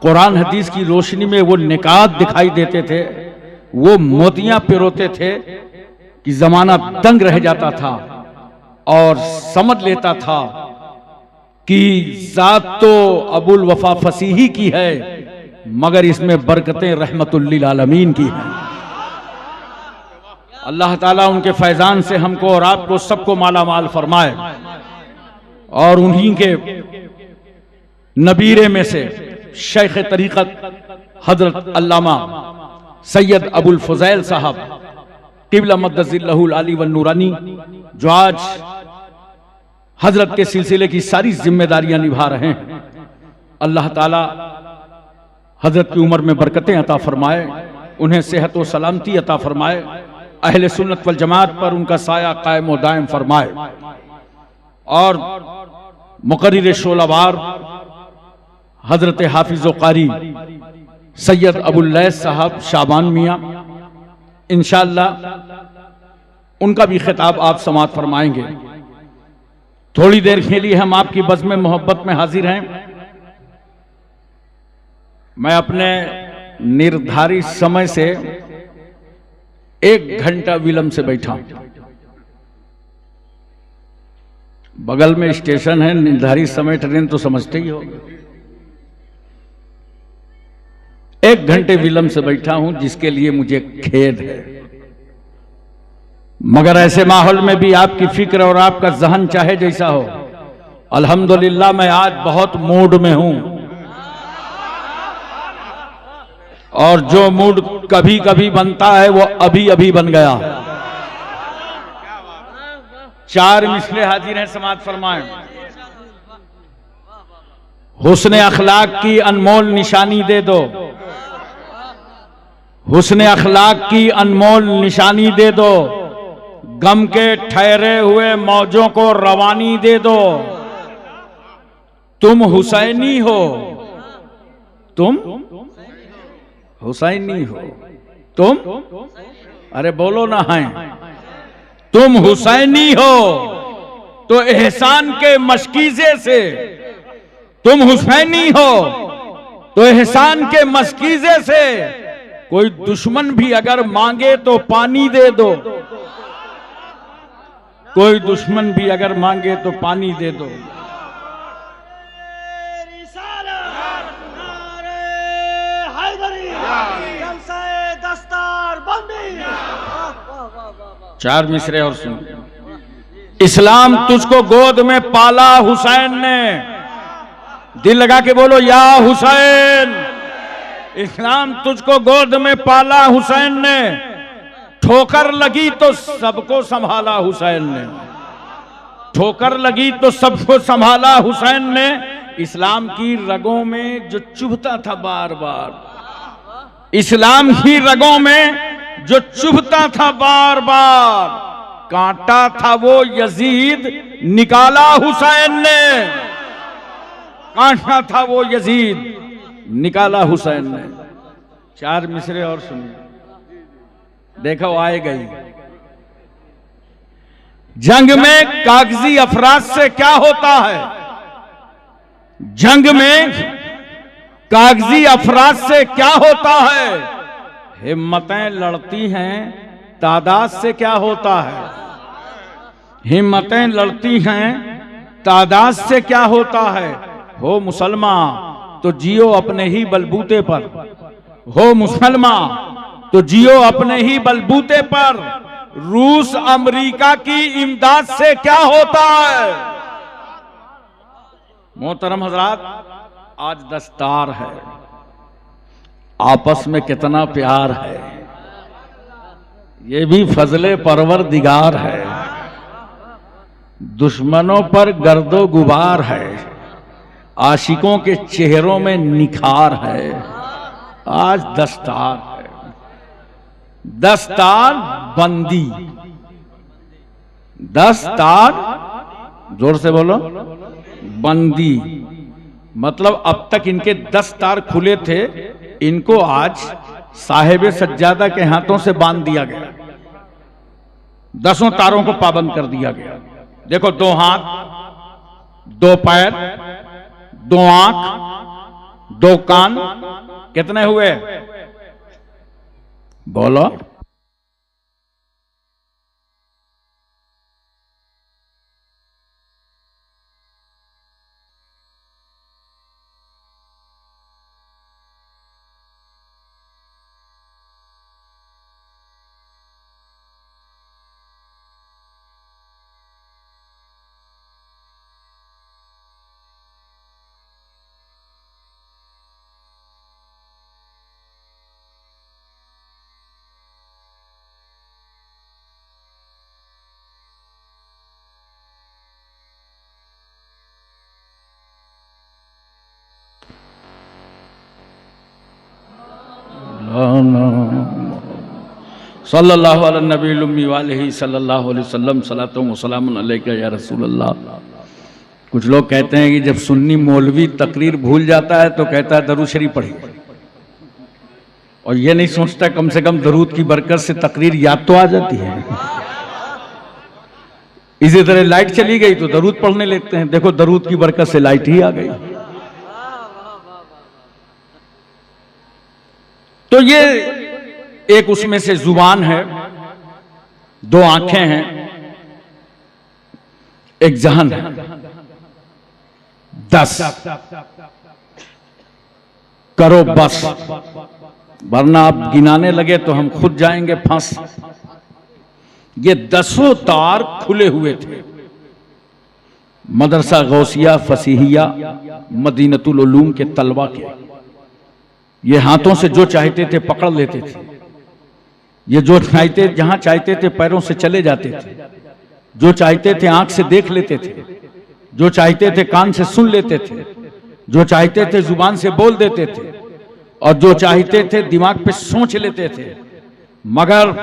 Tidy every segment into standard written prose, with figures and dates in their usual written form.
कुरान हदीस की रोशनी में वो निकात दिखाई देते थे, वो मोतियां पिरोते थे कि जमाना दंग रह जाता था और समझ लेता था कि जात तो अबुल वफा फसीही की है, मगर इसमें बरकतें रहमतुल लिल आलमीन की हैं। अल्लाह ताला उनके फैजान से हमको और आपको सबको माला माल फरमाए और उन्हीं के नबीरे में से शेख तरीक़त हजरत अल्लामा सैयद अबुल फजैल साहब क़िबला मद्दज़िल्लहुल आली व नूरानी, जो आज हजरत के सिलसिले की सारी जिम्मेदारियां निभा रहे हैं, अल्लाह ताला हजरत की उम्र में बरकतें अता फरमाए, उन्हें सेहत व सलामती अता फरमाए, अहले सुन्नत वल जमात पर उनका साया कायम व दायम फरमाए और मुकर्रिर शोलावार हजरत हाफिज व कारी सैयद अबुल लैस साहब शाबान मियाँ, इंशाअल्लाह उनका भी खिताब आप समाअत फरमाएंगे। थोड़ी देर के लिए हम आपकी बज़्म मोहब्बत में हाजिर हैं। मैं अपने निर्धारित समय से 1 घंटा विलंब से बैठा हूं। बगल में स्टेशन है, निर्धारित समय ट्रेन तो समझते ही हो। 1 घंटे विलंब से बैठा हूं, जिसके लिए मुझे खेद है, मगर ऐसे माहौल में भी आपकी फिक्र और आपका जहन चाहे जैसा हो, अल्हम्दुलिल्लाह मैं आज बहुत मूड में हूं और जो मूड कभी कभी बनता है वो अभी अभी बन गया। 4 मिसले हाजिर हैं, समाअत फरमाएं। हुस्न अखलाक की अनमोल निशानी दे दो, हुस्न अखलाक की अनमोल निशानी दे दो, गम के ठहरे हुए मौजों को रवानी दे दो। तुम हुसैनी हो, तुम हुसैनी हो, तुम अरे बोलो ना है, तुम हुसैनी हो तो एहसान के मशकीजे से, तुम हुसैनी हो तो एहसान के मशकीजे से कोई दुश्मन भी अगर मांगे तो पानी दे दो, कोई दुश्मन भी अगर मांगे तो पानी दे दो। चार मिसरे और सुन। इस्लाम तुझको गोद में पाला हुसैन ने, दिल लगा के बोलो या हुसैन। इस्लाम तुझको गोद में पाला हुसैन ने, ठोकर लगी तो सबको संभाला हुसैन ने, ठोकर लगी तो सबको संभाला हुसैन ने। इस्लाम की रगों में जो चुभता था बार बार, इस्लाम की रगों में जो चुभता था बार बार, कांटा था वो यजीद निकाला हुसैन ने, कांटा था वो यजीद निकाला हुसैन ने। 4 मिसरे और सुनिए, देखो आए गई। जंग में कागजी अफराज से क्या होता है, जंग में कागजी अफराज से क्या होता है। हिम्मतें लड़ती हैं, तादाद से क्या होता है। हिम्मतें लड़ती हैं, तादाद से क्या होता है। हो मुसलमान तो जियो अपने ही बलबूते पर, हो मुसलमान तो जियो अपने ही बलबूते पर। रूस अमेरिका की इमदाद से क्या होता है। मोहतरम हजरात, आज दस्तार है, आपस में कितना प्यार है, ये भी फजले परवरदिगार है। दुश्मनों पर गर्दो गुबार है, आशिकों के चेहरों में निखार है। आज दस्तार है, दस्तार बंदी, दस्तार जोर से बोलो बंदी। मतलब अब तक इनके 10 तार खुले थे, इनको आज साहिब सज्जादा के हाथों से बांध दिया गया, 10 तारों को पाबंद कर दिया गया। देखो, 2 हाथ, 2 पैर, 2 आंख, दो कान, कितने हुए? बोलो। सल्लल्लाहु अलैहि नबील उम्मी वालिही सल्लल्लाहु अलैहि वसल्लम सलातो व सलामुन अलैका या रसूल अल्लाह। कुछ लोग कहते हैं कि जब सुन्नी मौलवी तकरीर भूल जाता है तो कहता है दरूद शरीफ पढ़ी, और ये नहीं सोचता कम से कम दरूद की बरकत से तकरीर याद तो आ जाती है। इसी तरह लाइट चली गई तो दरूद पढ़ने लगते हैं, देखो दरूद की बरकत से लाइट ही आ गई। तो ये एक उसमें से जुबान है, दो आंखें हैं, एक जहन है, 10 करो बस, वरना आप गिनाने लगे तो हम खुद जाएंगे फंस। ये 10 तार खुले हुए थे। मदरसा गौसिया फसीहिया मदीनतुल उलूम के तलबा के, ये हाथों से जो चाहते थे पकड़ लेते थे, ये जो चाहते जहां चाहते थे पैरों से चले जाते थे, जो चाहते थे आंख से देख लेते थे, जो चाहते थे कान से सुन लेते थे, जो चाहते थे जुबान से बोल देते थे, और जो चाहते थे दिमाग पे सोच लेते थे। मगर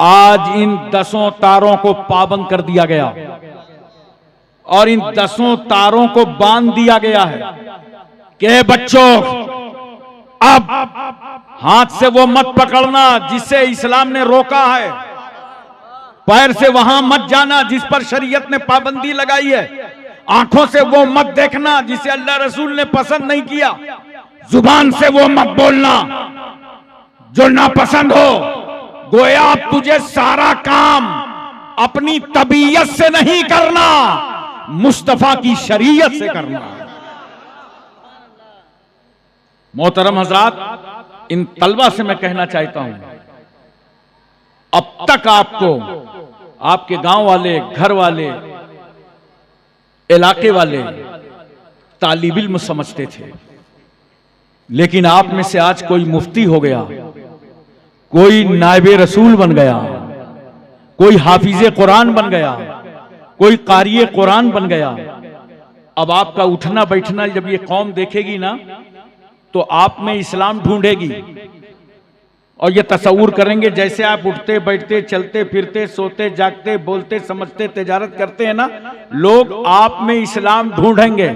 आज इन 10 तारों को पाबंद कर दिया गया और इन 10 तारों को बांध दिया गया है कि बच्चों अब हाथ से वो मत पकड़ना जिससे इस्लाम ने रोका है, पैर से वहां मत जाना जिस पर शरीयत ने पाबंदी लगाई है, आंखों से वो मत देखना जिसे अल्लाह रसूल ने पसंद नहीं किया, जुबान से वो मत बोलना जो नापसंद हो। गोया अब तुझे सारा काम अपनी तबीयत से नहीं करना, मुस्तफा की शरीयत से करना। मोहतरम हजरात, इन तलबा से मैं कहना चाहता हूं, अब तक आपको आपके गांव वाले, घर वाले, इलाके वाले तालिब इल्म समझते थे, लेकिन आप में से आज कोई मुफ्ती हो गया, कोई नायबे रसूल बन गया, कोई हाफिजे कुरान बन गया, कोई कारिये कुरान बन गया। अब आपका उठना बैठना जब ये कौम देखेगी ना तो आप में इस्लाम ढूंढेगी, और ये तसव्वुर करेंगे जैसे आप उठते बैठते चलते फिरते सोते जागते बोलते समझते तिजारत करते हैं ना, लोग आप में इस्लाम ढूंढेंगे।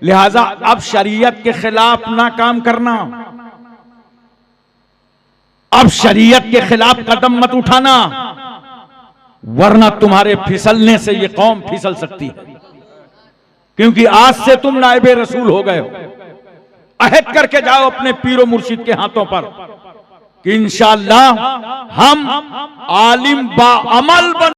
लिहाजा अब शरीयत के खिलाफ ना काम करना, अब शरीयत के खिलाफ कदम मत उठाना, वरना तुम्हारे फिसलने से ये कौम फिसल सकती है। क्योंकि आज से तुम नायबे रसूल हो गए हो। अहद करके जाओ अपने पीरो मुर्शिद के हाथों पर कि इंशाअल्लाह हम आलिम बा अमल बन